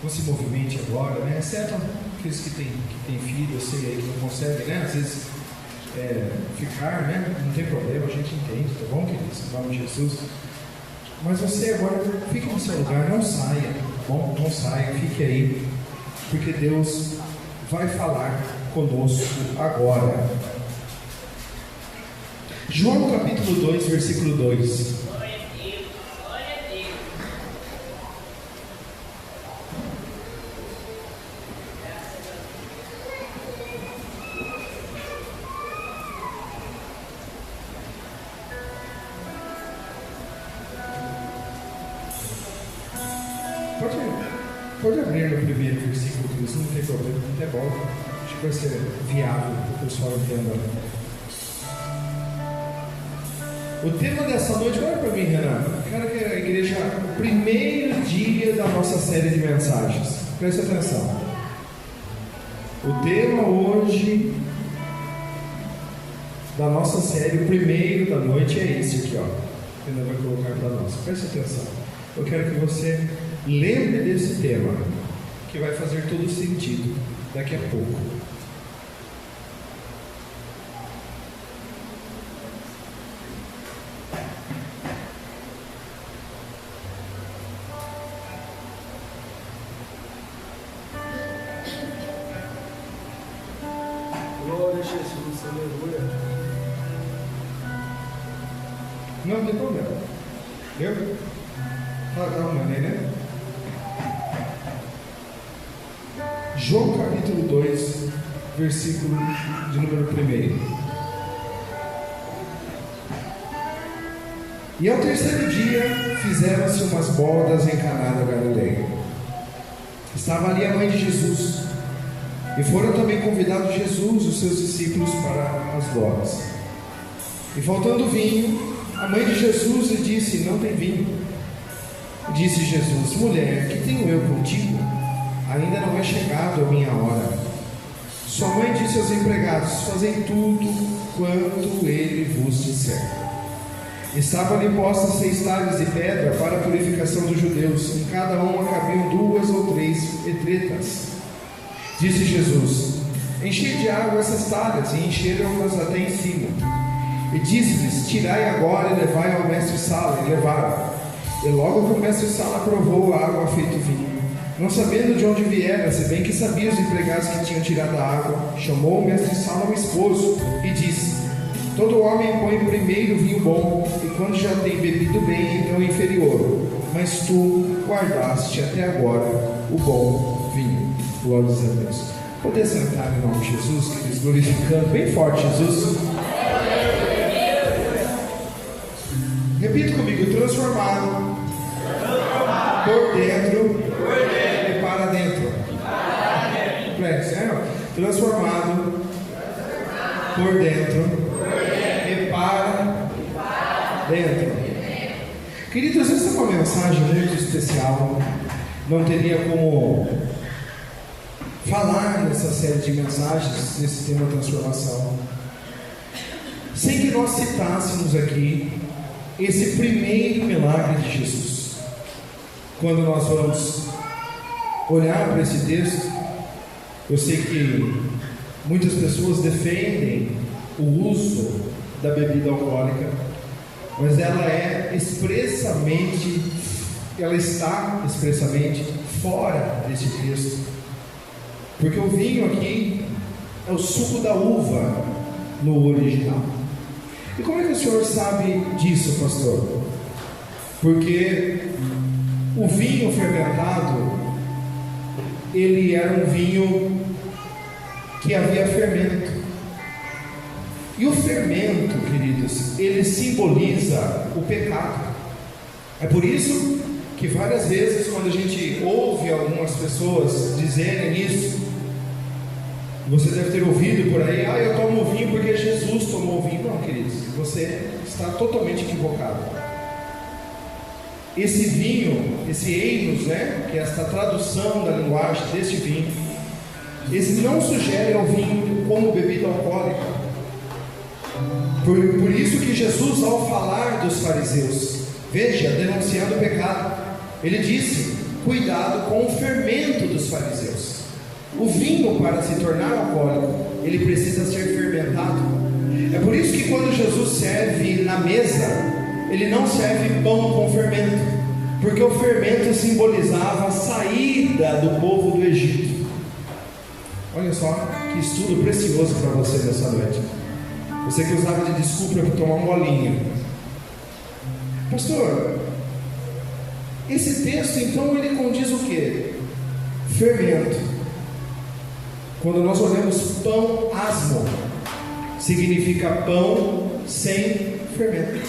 Não se movimente agora, né? Exceto aqueles que têm filho, eu sei aí que não conseguem, né? Às vezes ficar, né? Não tem problema, a gente entende, tá bom, queridos? Em nome de Jesus. Mas você agora fique no seu lugar, não saia, tá bom? Não saia, fique aí, porque Deus vai falar conosco agora. João capítulo 2, versículo 2. Pode abrir no primeiro versículo, isso não tem problema, é bom. Acho que vai ser viável para o pessoal entender. O tema dessa noite, olha para mim, Renan. Quero que a igreja, o primeiro dia da nossa série de mensagens. Preste atenção. O tema hoje da nossa série, o primeiro da noite, é esse aqui, ó. Que Renan vai colocar para nós. Preste atenção. Eu quero que você lembre desse tema, que vai fazer todo sentido daqui a pouco. Glória a Jesus, aleluia. Não tem problema. Deu? Calma, né? João capítulo 2, versículo de número 1. E ao terceiro dia fizeram-se umas bodas em Caná da Galileia. Estava ali a mãe de Jesus, e foram também convidados Jesus, os seus discípulos, para as bodas. E faltando vinho, a mãe de Jesus lhe disse: não tem vinho. Disse Jesus: mulher, que tenho eu contigo? Ainda não é chegado a minha hora. Sua mãe disse aos empregados: fazei tudo quanto ele vos disser. Estavam ali postas 6 talhas de pedra para a purificação dos judeus. Em cada uma cabiam 2 ou 3 petretas. Disse Jesus: enchei de água essas talhas, e encheram-nas até em cima. E disse-lhes: tirai agora e levai ao mestre-sala. E levaram. E logo que o mestre-sala provou a água feito vinho, não sabendo de onde viera, se bem que sabia os empregados que tinham tirado a água, chamou o mestre-sala ao esposo e disse: todo homem põe primeiro o vinho bom, e quando já tem bebido bem, então o inferior. Mas tu guardaste até agora o bom vinho. Glórias a Deus. Poder sentar em nome de Jesus, queridos, glorificando bem forte Jesus. Repita comigo: transformado por dentro e para dentro. Transformado por dentro e para dentro. Queridos, essa é uma mensagem muito especial. Não teria como falar nessa série de mensagens, nesse tema transformação, sem que nós citássemos aqui esse primeiro milagre de Jesus. Quando nós vamos olhar para esse texto, eu sei que muitas pessoas defendem o uso da bebida alcoólica, mas ela está expressamente fora desse texto, porque o vinho aqui é o suco da uva no original. E como é que o senhor sabe disso, pastor? Porque o vinho fermentado, ele era um vinho que havia fermento. E o fermento, queridos, ele simboliza o pecado. É por isso que várias vezes, quando a gente ouve algumas pessoas dizerem isso, você deve ter ouvido por aí: ah, eu tomo vinho porque Jesus tomou vinho. Não, queridos, você está totalmente equivocado. Esse vinho, esse einos, né, que é esta tradução da linguagem deste vinho, esse não sugere ao vinho como bebida alcoólica. Por isso que Jesus, ao falar dos fariseus, veja, denunciando o pecado, ele disse: cuidado com o fermento dos fariseus. O vinho, para se tornar alcoólico, ele precisa ser fermentado. É por isso que quando Jesus serve na mesa, ele não serve pão com fermento, porque o fermento simbolizava a saída do povo do Egito. Olha só que estudo precioso para você nessa noite. Você que usava de desculpa para tomar um golinho. Pastor, esse texto então ele condiz o que? Fermento. Quando nós olhamos pão asmo, significa pão sem fermento.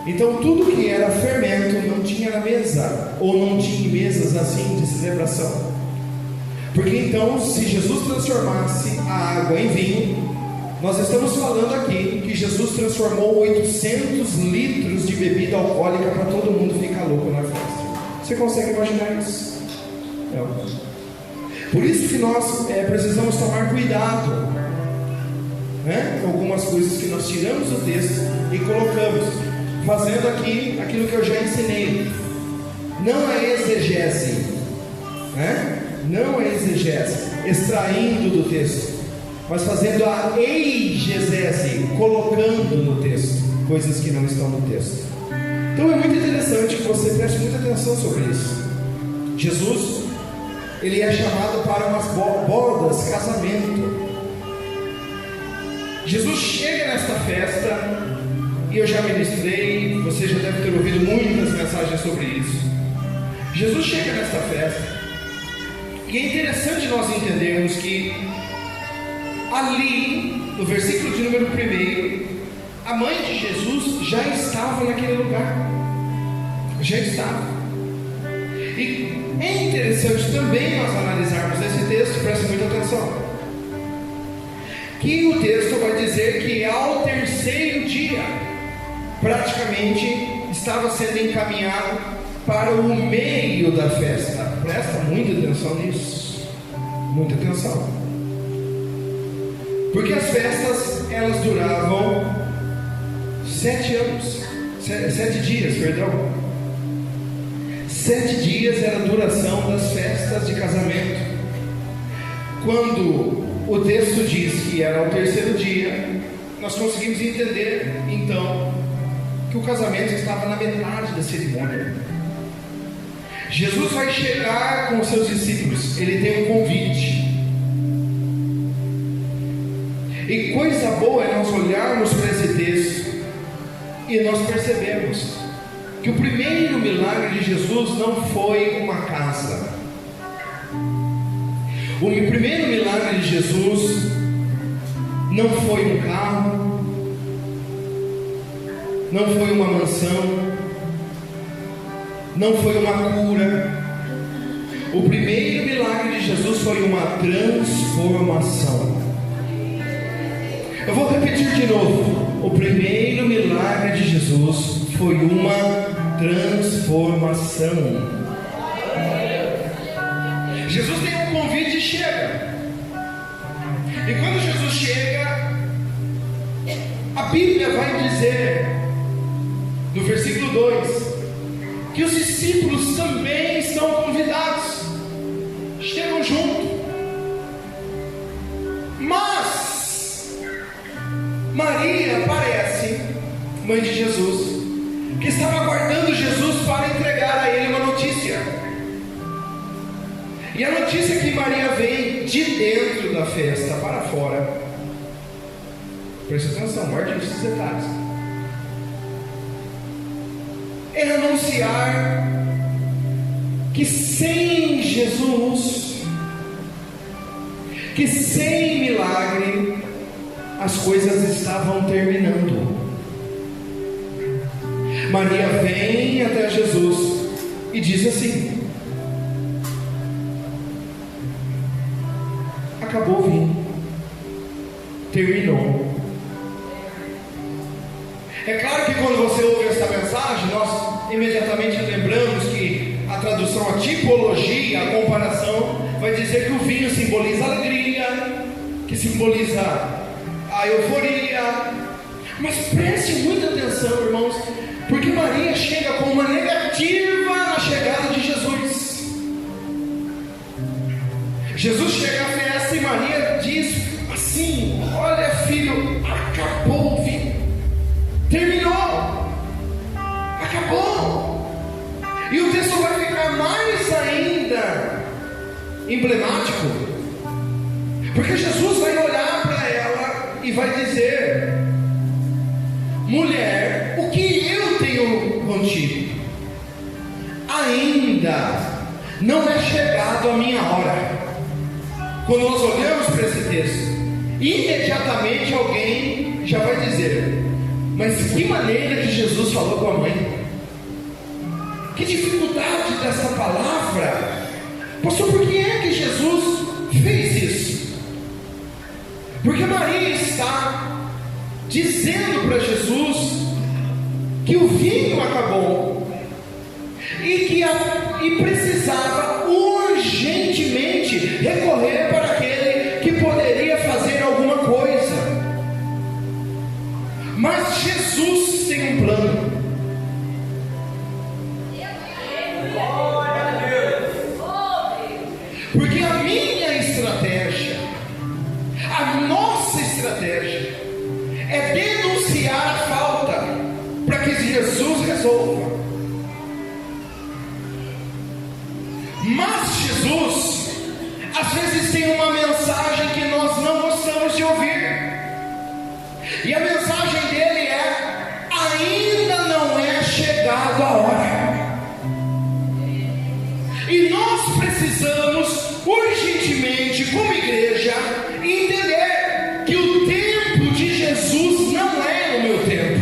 Então tudo que era fermento não tinha na mesa, ou não tinha mesas assim de celebração. Porque então, se Jesus transformasse a água em vinho, nós estamos falando aqui que Jesus transformou 800 litros de bebida alcoólica para todo mundo ficar louco na festa. Você consegue imaginar isso? Não. Por isso que nós precisamos tomar cuidado, né, com algumas coisas que nós tiramos do texto e colocamos, fazendo aqui aquilo que eu já ensinei. Não é exegese, né? Não é exegese, extraindo do texto, mas fazendo a exegese, colocando no texto coisas que não estão no texto. Então é muito interessante que você preste muita atenção sobre isso. Jesus, ele é chamado para umas bodas, casamento. Jesus chega nesta festa, e eu já ministrei, você já deve ter ouvido muitas mensagens sobre isso. Jesus chega nesta festa, e é interessante nós entendermos que ali, no versículo de número 1, a mãe de Jesus já estava naquele lugar. Já estava. E é interessante também nós analisarmos esse texto, preste muita atenção, que o texto vai dizer que ao terceiro dia, praticamente estava sendo encaminhado para o meio da festa. Presta muita atenção nisso, muita atenção, porque as festas elas duravam 7 anos, 7 dias, perdão. 7 dias era a duração das festas de casamento. Quando o texto diz que era o terceiro dia, nós conseguimos entender então que o casamento estava na metade da cerimônia. Jesus vai chegar com os seus discípulos, ele tem um convite. E coisa boa é nós olharmos para esse texto e nós percebemos que o primeiro milagre de Jesus não foi uma casa. O primeiro milagre de Jesus não foi um carro, não foi uma mansão, não foi uma cura. O primeiro milagre de Jesus foi uma transformação. Eu vou repetir de novo. O primeiro milagre de Jesus foi uma transformação. Jesus tem um convite e chega. E quando Jesus chega, a Bíblia vai dizer, no versículo 2, que os discípulos também estão convidados, chegam junto. Mas Maria aparece, mãe de Jesus, que estava aguardando Jesus para entregar a ele uma notícia. E a notícia que Maria vem de dentro da festa para fora. Preste atenção, guarde esses detalhes. É anunciar que sem Jesus, que sem milagre, as coisas estavam terminando. Maria vem até Jesus e diz assim: acabou o vinho, terminou. É claro que quando você ouve essa mensagem, nós imediatamente lembramos que a tradução, a tipologia, a comparação vai dizer que o vinho simboliza a alegria, que simboliza a euforia. Mas preste muita atenção, irmãos, porque Maria chega com uma negativa na chegada de Jesus. Jesus chega à festa e Maria diz assim: olha, filho, acabou o vinho, terminou, acabou. E o texto vai ficar mais ainda emblemático, porque Jesus vai olhar para ela e vai dizer: mulher, o que eu tenho contigo? Ainda não é chegado a minha hora. Quando nós olhamos para esse texto, imediatamente alguém já vai dizer: mas que maneira que Jesus falou com a mãe, que dificuldade dessa palavra. Pastor, por que é que Jesus fez isso? Porque Maria está dizendo para Jesus que o vinho acabou e precisava urgentemente recorrer para aquele que poderia fazer alguma coisa. Mas Jesus tem um plano. Porque a minha estratégia, a nossa estratégia, é denunciar a falta para que Jesus resolva. Mas Jesus às vezes tem uma mensagem que nós não gostamos de ouvir, e a mensagem dele é: ainda não é chegado a hora. E nós precisamos urgentemente, como igreja, entender que o tempo de Jesus não é o meu tempo,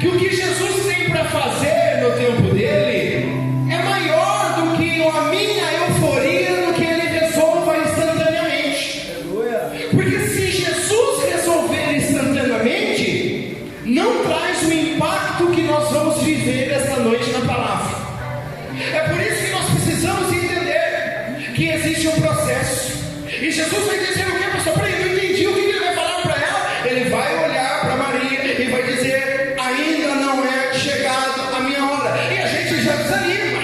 que o que Jesus tem para fazer no tempo dele é maior do que a minha euforia, do que ele resolva instantaneamente. Porque se Jesus resolver instantaneamente, não traz o impacto que nós vamos viver esta noite na palavra. É por isso que nós precisamos entender que existe um processo. E Jesus vai dizer o que, pastor? Peraí, eu não entendi o que ele vai falar para ela. Ele vai olhar para Maria e vai dizer: ainda não é chegado a minha hora. E a gente já desanima,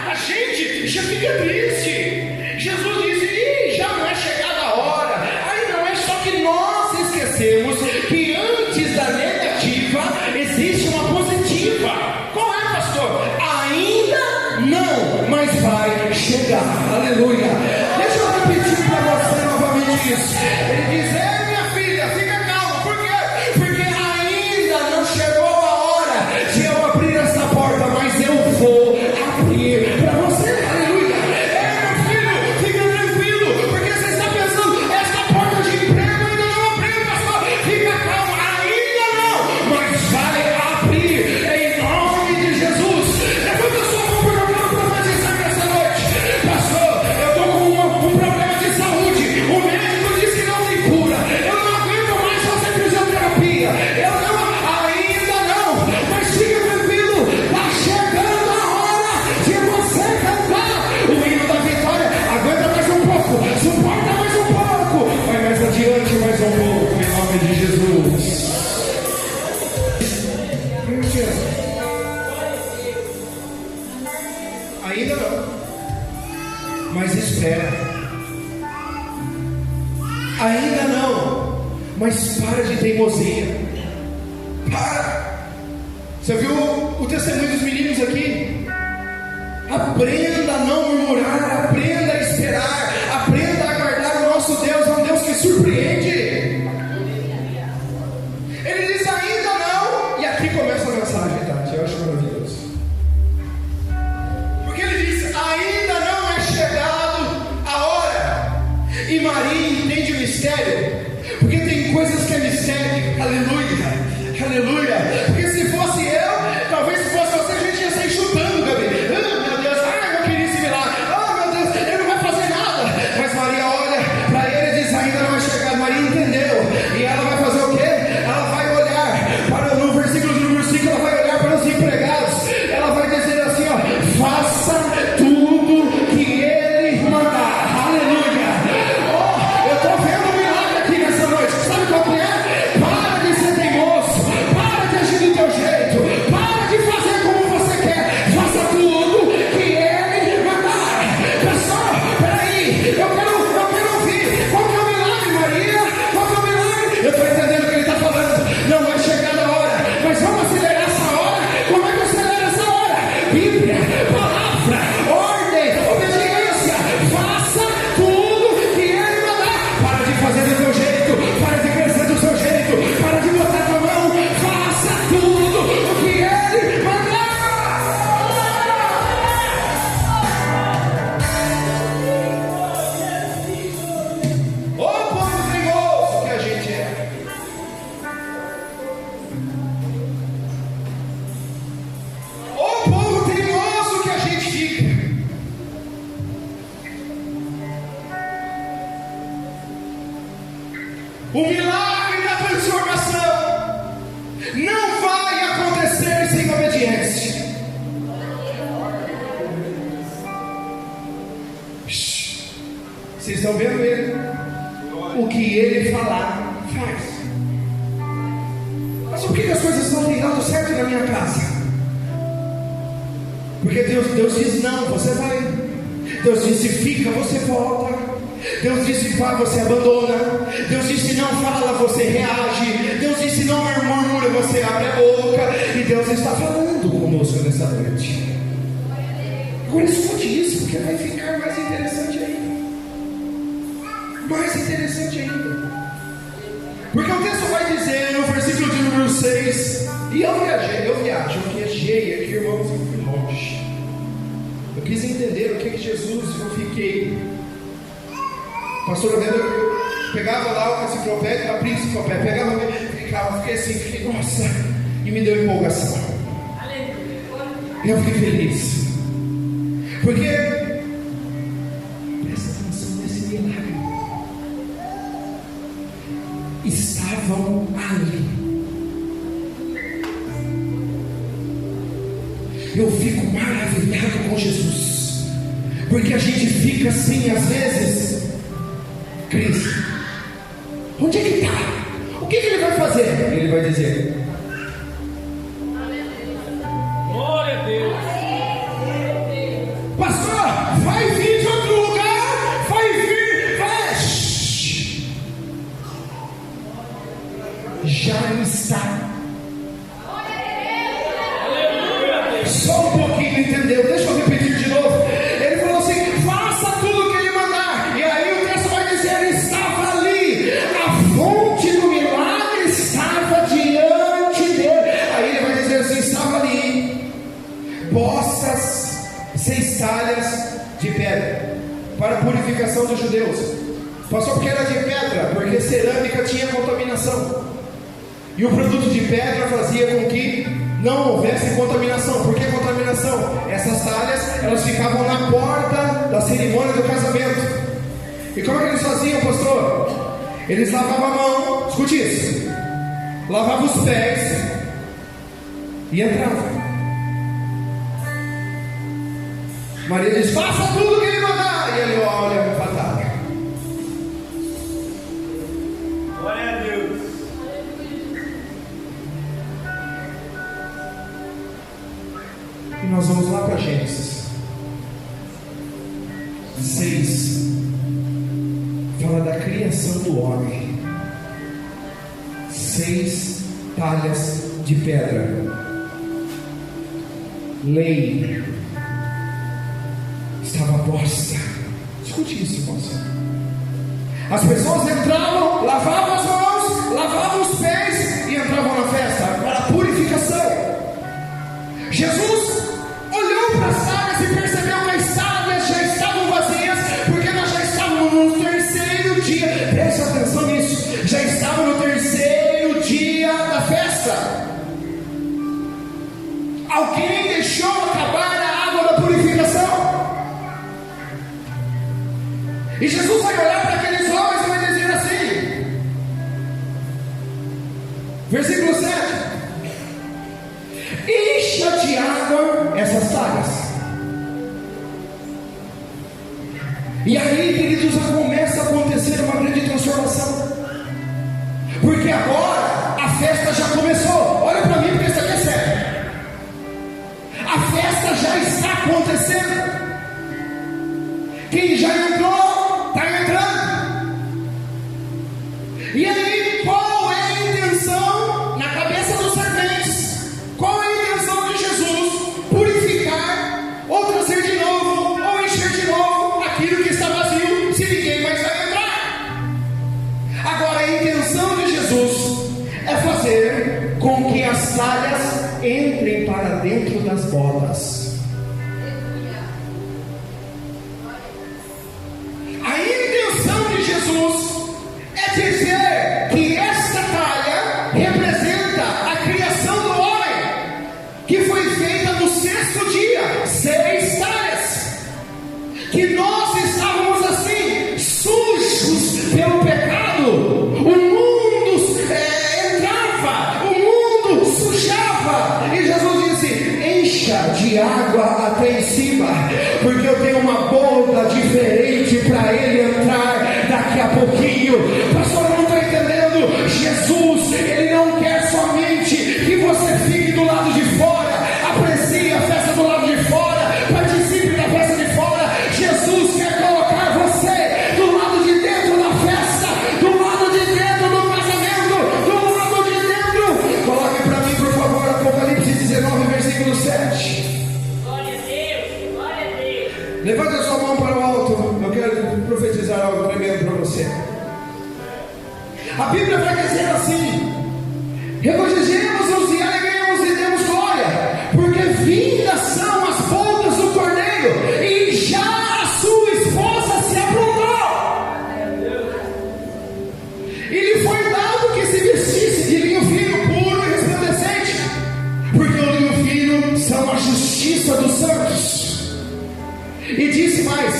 a gente já fica triste. Jesus disse: ih, já não é chegada a hora. Aí não é, só que nós esquecemos que antes da negativa existe uma positiva. Qual é, pastor? Ainda não, mas vai chegar. Aleluia. Deixa eu repetir para você novamente isso. Ele diz: minha filha, fica calma. Por quê? Porque ainda não chegou a hora de eu abrir essa porta, mas eu vou abrir para você. Aleluia. Meu filho, fica tranquilo, porque você está pensando: essa porta de emprego ainda não abriu, pastor. Fica calma, ainda não, mas vai abrir em nome de Jesus. Levanta a sua mão, porque eu quero profetizar nessa noite. Pastor, eu estou com um problema de saúde. O médico disse que não tem cura. Eu não aguento mais fazer fisioterapia. Eu não, ainda não, mas fica tranquilo. Está chegando a hora de você cantar o hino da vitória. Aguenta mais um pouco, suporta mais um pouco, vai mais adiante mais um pouco, em nome de Jesus. Ainda não, mas espera. Ainda não, mas para de teimosia. Para. Você viu o testemunho dos meninos aqui? Aprenda a não murmurar, aprenda a esperar, aprenda a aguardar o nosso Deus. É um Deus que surpreende. Ele diz: ainda não. E aqui começa a mensagem, Tati. Eu acho maravilhoso, porque ele diz: ainda não é chegado a hora. E Maria entende o mistério, porque tem coisas que é mistério. Aleluia, aleluia. Porque estão vendo ele. O que ele falar, faz. Mas por que as coisas não têm dado certo na minha casa? Porque Deus diz não, você vai. Deus disse fica, você volta. Deus disse vai, você abandona. Deus disse não fala, você reage. Deus disse não murmura, você abre a boca. E Deus está falando conosco nessa noite. Agora escute isso, porque vai ficar mais interessante ainda. Mais interessante ainda. Porque o texto vai dizer no versículo de número 6. E eu viajei aqui, irmãos, eu fui longe. Eu quis entender o que Jesus, eu fiquei. Pastor, eu pegava lá uma enciclopédia, abria a enciclopédia, fiquei assim, nossa, e me deu empolgação. Eu fiquei feliz. Porque, presta atenção nesse milagre. Estavam ali. Eu fico maravilhado com Jesus, porque a gente fica assim às vezes. Cristo, onde é que está? O que ele vai fazer? Ele vai dizer: glória a Deus. Pastor, vai vir de outro lugar, vai vir, vai. Já está. Só um pouquinho, entendeu? Deixa eu repetir de novo. Ele falou assim: faça tudo o que ele mandar. E aí o texto vai dizer: ele estava ali, a fonte do milagre estava diante dele. Aí ele vai dizer assim: estava ali poças 6 talhas de pedra para a purificação dos judeus. Passou porque era de pedra, porque cerâmica tinha contaminação. E o produto de pedra fazia com que não houvesse contaminação. Por que contaminação? Essas talhas, elas ficavam na porta da cerimônia do casamento. E como é que eles faziam, pastor? Eles lavavam a mão, escute isso, lavavam os pés e entravam. Maria diz: faça tudo o que ele mandar. E ele olha para a talha. Glória a Deus. E nós vamos lá para Gênesis 6. Fala da criação do homem. 6 talhas de pedra. Lei estava posta. Escute isso, irmãos. As pessoas entravam, lavavam as mãos, lavavam os pés e entravam na festa para a purificação. Jesus olhou para as talhas e percebeu que as talhas já estavam vazias, porque nós já estávamos no terceiro dia. Preste atenção nisso. Já estava no terceiro dia da festa. Alguém deixou acabar a água da purificação. E Jesus vai olhar para aqueles homens e vai dizer assim, versículo 7: encha de água essas talhas. E aí, queridos, começa a acontecer uma grande transformação, porque agora a festa já começou. Olha para mim, porque isso aqui é sério. A festa já está acontecendo. Quem já entrou, está entrando. E aí, qual é a intenção na cabeça dos serventes? Qual é a intenção de Jesus? Purificar, ou trazer de novo, ou encher de novo aquilo que está vazio, se ninguém mais vai entrar. Agora, a intenção de Jesus é fazer com que as talhas entrem para dentro das bodas. A intenção de Jesus é dizer que esta talha representa a criação do homem, que foi feita no 6º dia, 6 talhas, que nós estávamos assim, sujos pelo pecado. O mundo entrava, o mundo sujava, e Jesus disse: encha de água até em cima, porque eu tenho uma boda diferente para ele entrar. 19, versículo 7. Glória a Deus, glória a Deus. Levante a sua mão para o alto. Eu quero profetizar algo tremendo para você. A Bíblia vai dizer assim: regozijemos-nos e alegremos e demos glória, porque vindas são as bodas do Cordeiro, e já a sua esposa se aprontou. E lhe foi dado que se vestisse de linho fino, puro e resplandecente, porque o linho fino são a justiça dos santos. E disse mais: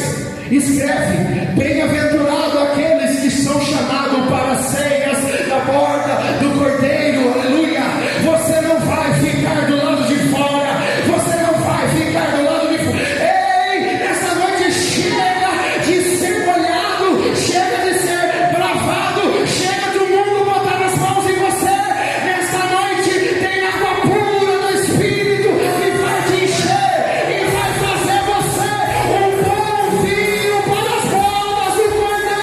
escreve, bem-aventurado aqueles que são chamados para as ceias da borda do Cordeiro. Aleluia. Você não vai ficar do lado de fora, você não vai ficar do lado de fora. Ei, nessa noite chega de ser molhado, chega de ser bravado, chega do mundo botar as mãos em você. Nessa noite tem água pura do Espírito que vai te encher e vai fazer você um bom vinho para as bodas do Cordeiro.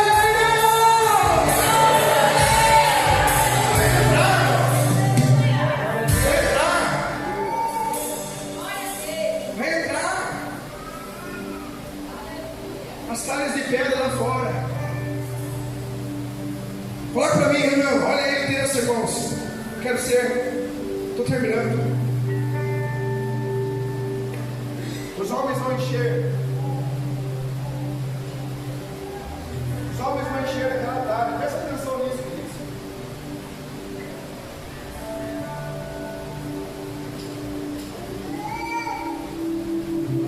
Vai entrar. As talhas de pedra lá fora. Coloca para mim, irmão. Olha aí, Deus, irmãos. Quero ser. Estou terminando. Os homens vão encher. Os homens vão encher aquela talha. Presta atenção nisso, queridos.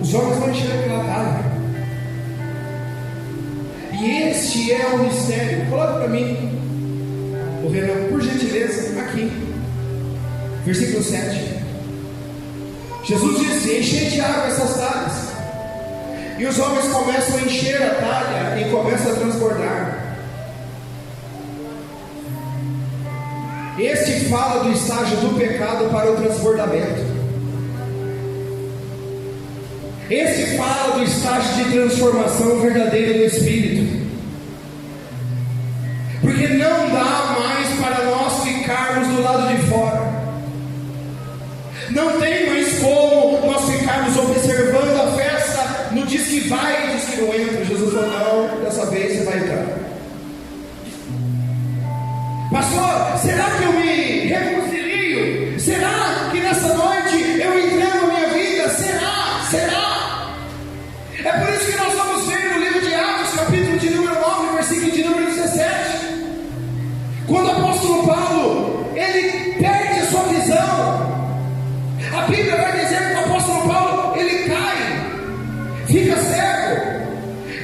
Os homens vão encher aquela talha. E este é o mistério. Coloca para mim, o Renan, por gentileza, aqui. Versículo 7. Jesus disse: enchei de água essas talhas. E os homens começam a encher a talha e começam a transbordar. Este fala do estágio do pecado para o transbordamento. Esse fala do estágio de transformação verdadeira do Espírito. Porque não dá mais para nós ficarmos do lado de fora. Não tem mais como nós ficarmos observando a festa no diz que vai e diz que não entra. Jesus falou: não, dessa vez você vai entrar. Pastor, será que eu me reconcilio? Será que nessa noite eu entrego a minha vida? Será? É por isso que nós vamos ver no livro de Atos, capítulo de número 9, versículo de número 17, quando o apóstolo Paulo, ele perde a sua visão. A Bíblia vai dizer que o apóstolo Paulo, ele cai, fica cego,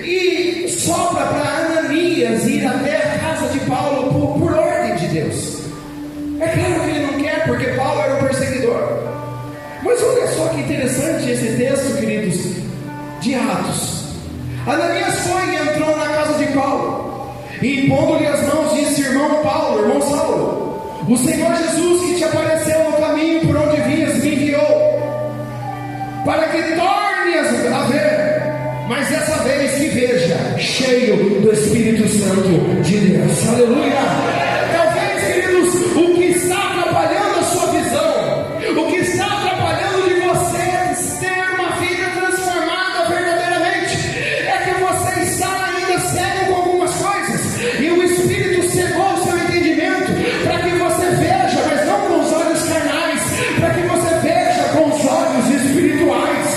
e sobra para Ananias ir até a casa de Paulo por ordem de Deus. É claro que ele não quer, porque Paulo era um perseguidor. Mas olha só que interessante esse texto, queridos, de Atos. Ananias foi e entrou na casa de Paulo, e impondo-lhe as mãos, disse: irmão Paulo, irmão Saulo, o Senhor Jesus que te apareceu no caminho por onde vinhas me enviou, para que tornes a ver, mas dessa vez que veja, cheio do Espírito Santo de Deus. Aleluia. Talvez, queridos, o que está atrapalhando a sua visão, o que está atrapalhando de você ter uma vida transformada verdadeiramente, é que você está ainda cego com algumas coisas, e o Espírito cegou o seu entendimento, para que você veja, mas não com os olhos carnais, para que você veja com os olhos espirituais,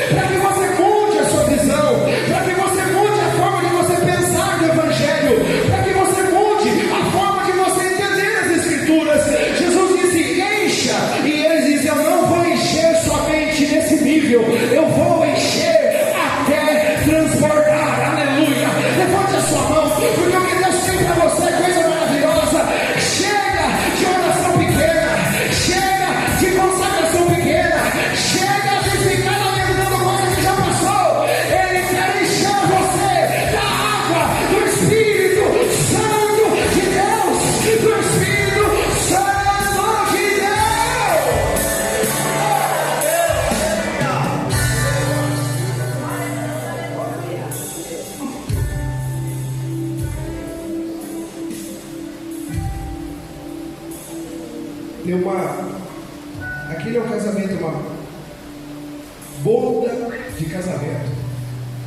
para que você mude a sua visão, para que você mude a forma de você pensar do Evangelho, para que você mude a forma de você entender as Escrituras. Jesus disse: encha, e ele diz: eu não vou encher somente nesse nível, eu vou encher até transbordar. Aleluia. Levante a sua mão, porque o que Deus tem para você é coisa maravilhosa. Chega de oração pequena, chega de consagração pequena, chega de ficar lamentando coisa que já passou. Ele quer encher você da água do Espírito Santo de Deus, do Espírito Santo de Deus. Aquele é um casamento, uma uma boda de casamento,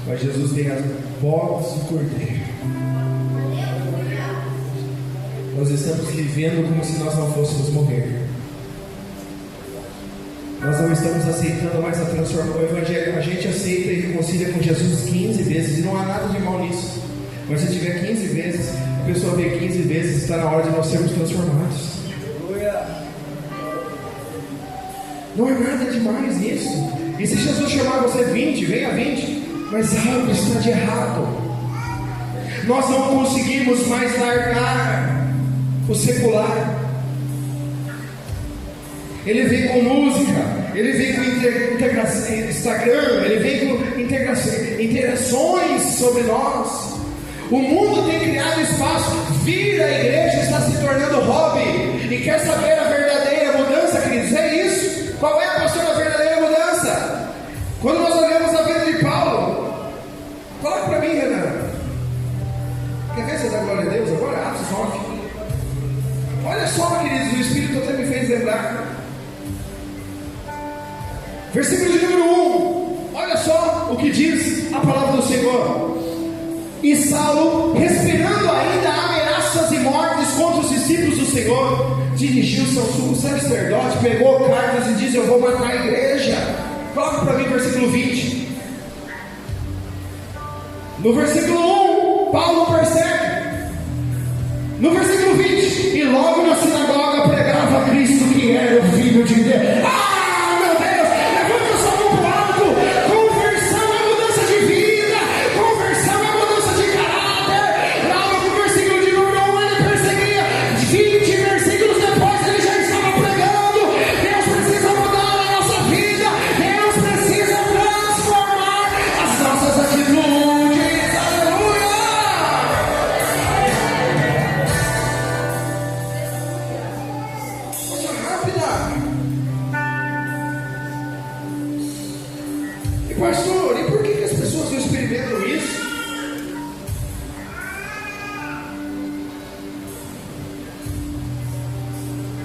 mas Jesus tem as bodas do cordeiro. Nós estamos vivendo como se nós não fôssemos morrer. Nós não estamos aceitando mais a transformação. O Evangelho, a gente aceita e reconcilia com Jesus 15 vezes, e não há nada de mal nisso. Mas se tiver 15 vezes, a pessoa vê 15 vezes, está na hora de nós sermos transformados. Não é nada demais nisso. E se Jesus chamar você 20, venha 20. Mas algo está de errado. Nós não conseguimos mais largar o secular. Ele vem com música, ele vem com integração, Instagram, ele vem com interações sobre nós. O mundo tem criado espaço. Vir à igreja está se tornando hobby. E quer saber a verdadeira mudança, queridos? É isso. Qual é, pastor, a verdadeira mudança? Quando nós olhamos a vida de Paulo, coloca para mim, Renan. Quer ver se dá glória a Deus? Agora abre os olhos. Olha só, queridos, o Espírito até me fez lembrar. Versículo de número 1. Olha só o que diz a palavra do Senhor. E Saulo, respirando ainda ameaças e mortes contra os discípulos do Senhor, dirigiu-se ao sumo sacerdote, pegou cartas e disse: eu vou matar a igreja. Coloca para mim versículo 20. No versículo 1, Paulo persegue. No versículo 20, e logo na sinagoga pregava Cristo, que era o Filho de Deus. Pastor, e por que as pessoas não experimentam isso?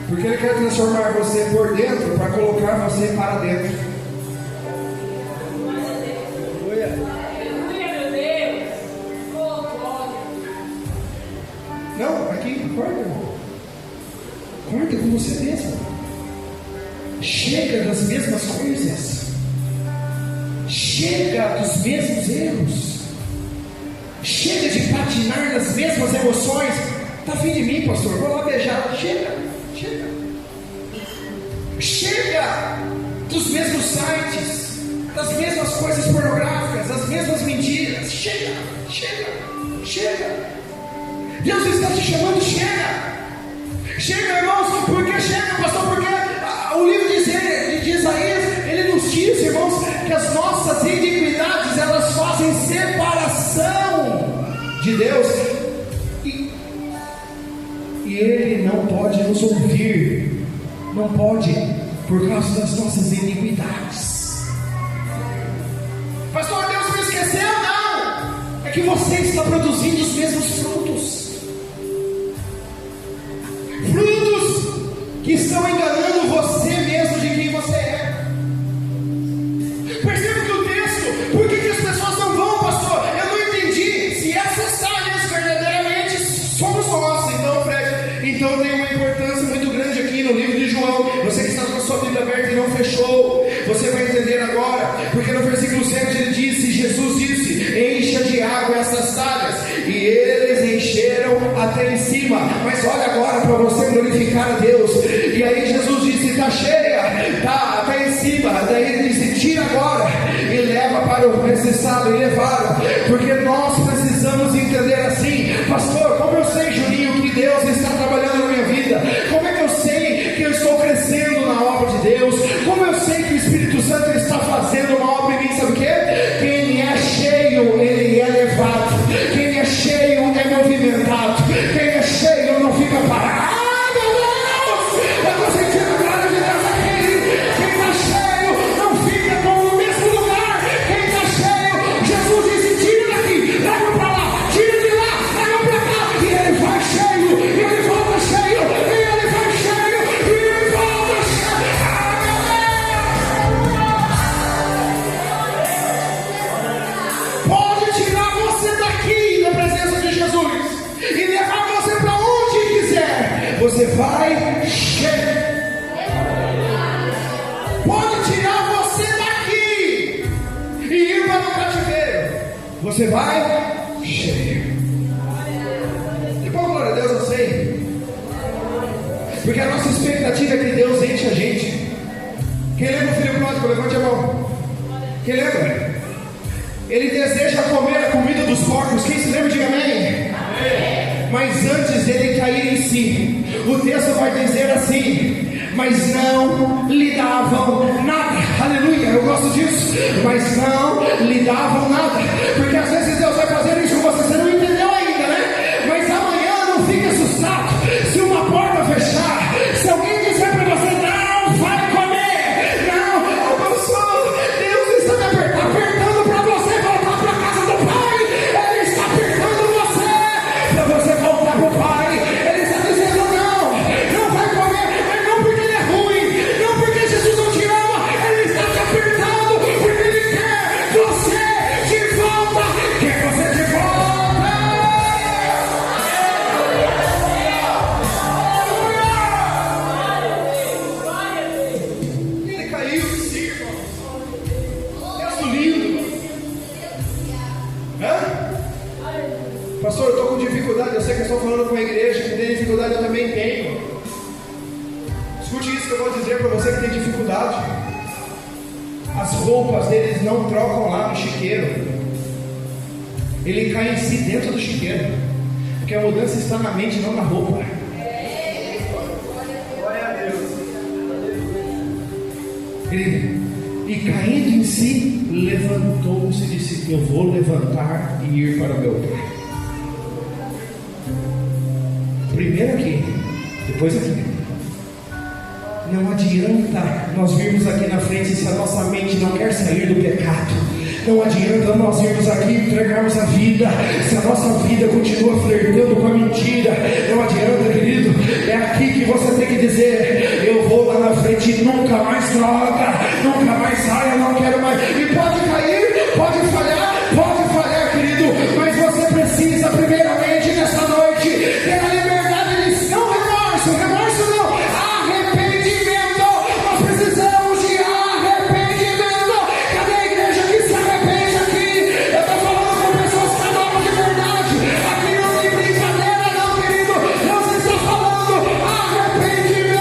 Porque Ele quer transformar você por dentro para colocar você para dentro. Aleluia, meu Deus. Oh, glória. Não, aqui, acorda, irmão. Acorda com você mesmo. Chega das mesmas coisas. Chega dos mesmos erros. Chega de patinar nas mesmas emoções. Está afim de mim, pastor? Vou lá beijar. Chega. Chega dos mesmos sites, das mesmas coisas pornográficas, das mesmas mentiras. Chega. Deus está te chamando. Chega, irmãos. Por que chega, pastor? Porque o livro de Isaías, ele nos diz, irmãos, que as nossas iniquidades, elas fazem separação de Deus, e Ele não pode nos ouvir, não pode, por causa das nossas iniquidades. Pastor, Deus me esqueceu? Não, é que você está produzindo os mesmos frutos que estão enganando você mesmo de quem você é. Perceba que o texto, por que as pessoas não vão, pastor? Eu não entendi. Se essas áreas verdadeiramente somos nós, então, Fred, então tem uma importância muito grande aqui no livro de João. Você que está com a sua Bíblia aberta e não fechou, você vai entender agora, porque no versículo 7 ele disse: Jesus disse: encha de água essas talhas, e eles encheram até em cima. Mas olha agora para você glorificar a Deus. E aí Jesus disse: está cheia, está até em cima. Daí ele disse: tira agora e leva para o necessário. E levaram, porque nós precisamos entender assim. Pastor, como eu sei, Juninho, que Deus está trabalhando na minha vida? Como é que eu sei que eu estou crescendo na obra de Deus? Como eu sei que o Espírito Santo está fazendo uma obra em mim? Sabe o que? Quem é cheio, ele é levado. Quem é cheio é movimentado. Quem é cheio não fica parado. Eu estou sentindo a glória de Deus aqui. você vai cheio. Pode tirar você daqui e ir para o cativeiro, você vai cheio. E por glória a Deus, eu sei, porque a nossa expectativa é que Deus enche a gente. Quem lembra o filho pródigo? Levante a mão. Quem lembra? Ele deseja comer a comida dos porcos. Quem se lembra, diga amém. Mas antes dele cair em si, o texto vai dizer assim: mas não lhe davam nada. Aleluia, eu gosto disso. Mas não lhe davam nada, porque às vezes Deus vai fazer isso com você, você não entendeu ainda, né? Mas amanhã não fique assustado se uma porta fechar, se alguém dizer para você não vai comer, não, abençoa, Deus está apertando para você voltar para a casa do Pai. Ele está apertando você para você voltar para o Pai. Ele está dizendo não vai comer, mas não porque ele é ruim, não porque Jesus não te ama. Ele está te apertando porque ele quer você de volta, quer você de volta. Ele caiu em si, irmãos. Texto lindo. Pastor, eu estou com dificuldade. Eu sei que eu estou falando com a igreja que tem dificuldade, eu também tenho. Escute isso que eu vou dizer para você que tem dificuldade. As roupas deles não trocam lá no chiqueiro. Ele cai em si dentro do chiqueiro, porque a mudança está na mente, não na roupa. Glória a Deus. E caindo em si, levantou-se e disse: eu vou levantar e ir para o meu Pai. Primeiro aqui, depois aqui. Não adianta nós virmos aqui na frente se a nossa mente não quer sair do pecado. Não adianta nós irmos aqui e entregarmos a vida se a nossa vida continua flertando com a mentira. Não adianta, querido. É aqui que você tem que dizer: eu vou lá na frente e nunca mais droga, nunca mais saia, não quero mais. E pode cair, pode falhar, querido, mas você precisa primeiramente nessa noite ter a liberdade de não remorso não, arrependimento. Nós precisamos de arrependimento. Cadê a igreja que se arrepende aqui? Eu estou falando com pessoas que amam de verdade. Aqui não tem brincadeira não, querido. Deus está falando arrependimento.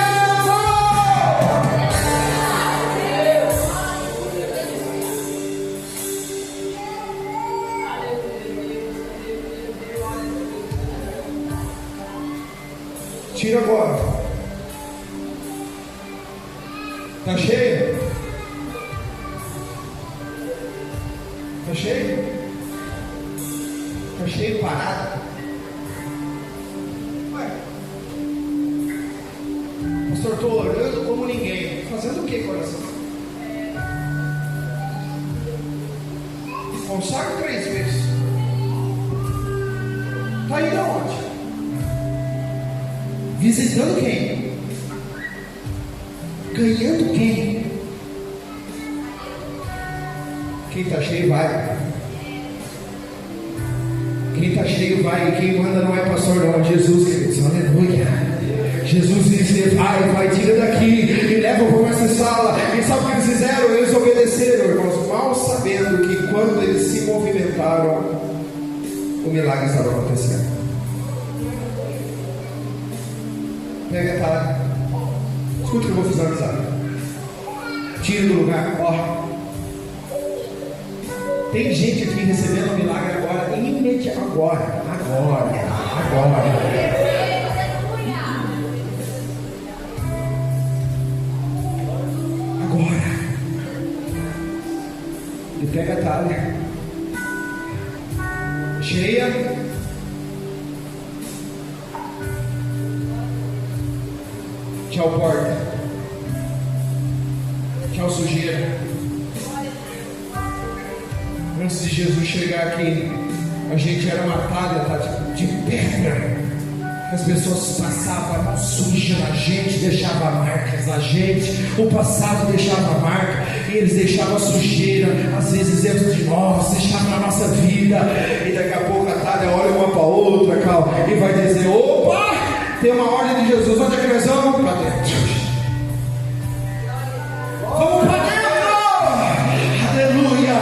Tira agora. Tá cheio? Tá cheio? Tá cheio parado? Ué, pastor, estou orando como ninguém. Fazendo o que, coração? Consagro 3 vezes. Tá indo aonde? Visitando quem? Ganhando quem? Quem está cheio vai. Quem está cheio vai. E quem manda não é pastor, não é Jesus, queridos. Aleluia. Jesus disse: vai, tira daqui e leva para essa sala. E sabe o que eles fizeram? Eles obedeceram, irmãos, mal sabendo que quando eles se movimentaram, o milagre estava acontecendo. Pega, tá? Escuta o que eu vou visualizar. Tira do lugar, ó. Tem gente aqui recebendo o milagre agora, imediatamente. Agora. E pega a talha. Cheia. Tchau, porta. Tchau, sujeira. Antes de Jesus chegar aqui, a gente era uma talha, tá, de pedra. As pessoas passavam suja na gente, deixavam marcas na gente. O passado deixava marca, e eles deixavam sujeira, às vezes dentro de nós, deixavam na nossa vida. E daqui a pouco a talha olha uma para outra, e vai dizer: opa! Tem uma ordem de Jesus. Onde é que nós vamos? Para dentro. Vamos para dentro. Aleluia.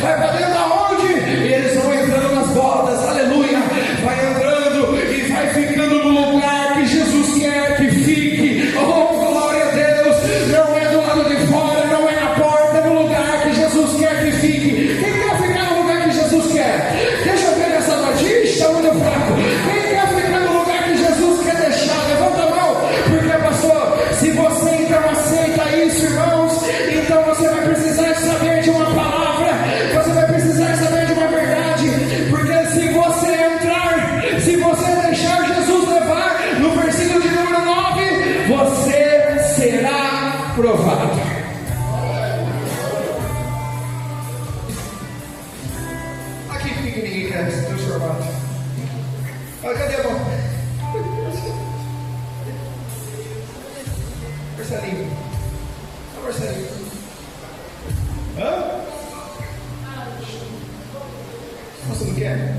Vai para dentro aonde? E eles vão entrando nas bodas. Aleluia. Vai entrando e vai ficando no lugar que Jesus quer que fique. Oh, glória a Deus. Não é do lado de fora, não é na porta, é no lugar que Jesus quer que fique. Quem quer ficar no lugar que Jesus quer? Deixa eu ver nessa noite. Está muito fraco. Quem quer ficar no lugar que Jesus quer deixar? Levanta a mão. Porque, pastor, se você então aceita isso, irmãos, então você vai precisar saber de uma palavra. Você vai precisar saber de uma verdade. Porque se você entrar, se você deixar Jesus levar, no versículo de número 9, você será provado. Aqui fica ninguém quer se transformar. Olha, cadê a mão? Marcelinho. Olha, Marcelinho. Hã? Você não quer?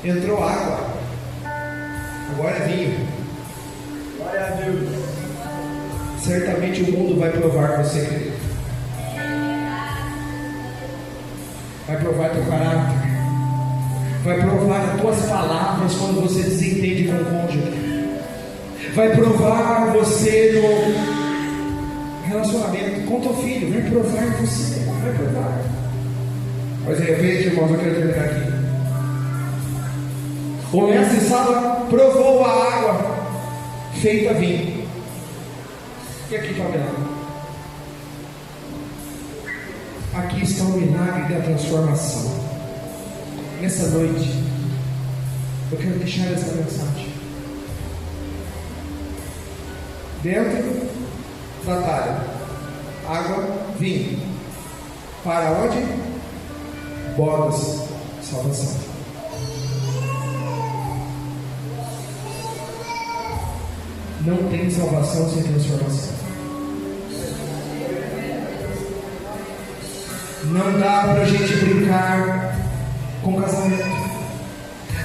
Entrou água. Agora é vinho. Glória a Deus. Certamente o mundo vai provar você, querido. Vai provar teu caráter. Vai provar as tuas palavras quando você desentende com o cônjuge. Vai provar você no relacionamento com teu filho. Vai provar você. Vai provar. Mas veja, irmãos, eu quero terminar aqui. O mestre Sala provou a água feita vinho. E aqui, Fabiana? Aqui está o milagre da transformação. Nessa noite, eu quero deixar essa mensagem. Dentro da talha, água, vinho. Para onde? Bodas, salvação. Não tem salvação sem transformação. Não dá para a gente brincar com casamento.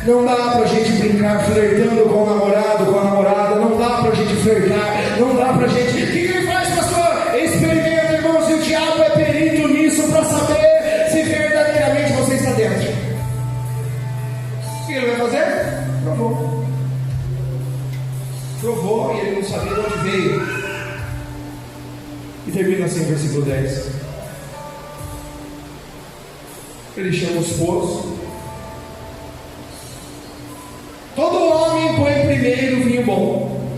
Não dá para a gente brincar flertando com o namorado, com a namorada. Não dá para a gente flertar. Não dá para a gente. O que ele faz, pastor? Experimenta, irmãos, e o diabo é perito nisso para saber se verdadeiramente você está dentro. O que ele vai fazer? Provou. Provou e ele não sabia de onde veio. E termina assim, versículo 10. Ele chama os esposo. Todo homem põe primeiro o vinho bom.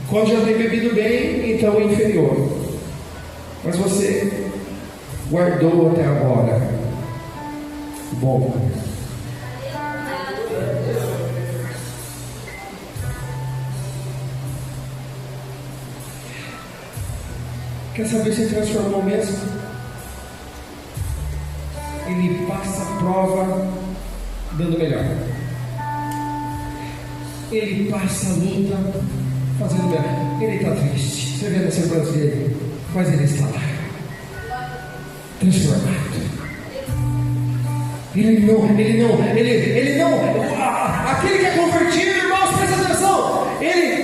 Quando já tem bebido bem, então o inferior. Mas você guardou até agora o bom. Quer saber se transformou mesmo? Ele passa a prova dando melhor. Ele passa a luta fazendo melhor. Ele está triste. Você vê na semblância dele, mas ele está lá, transformado. Ele não. Aquele que é convertido, irmãos, presta atenção. Ele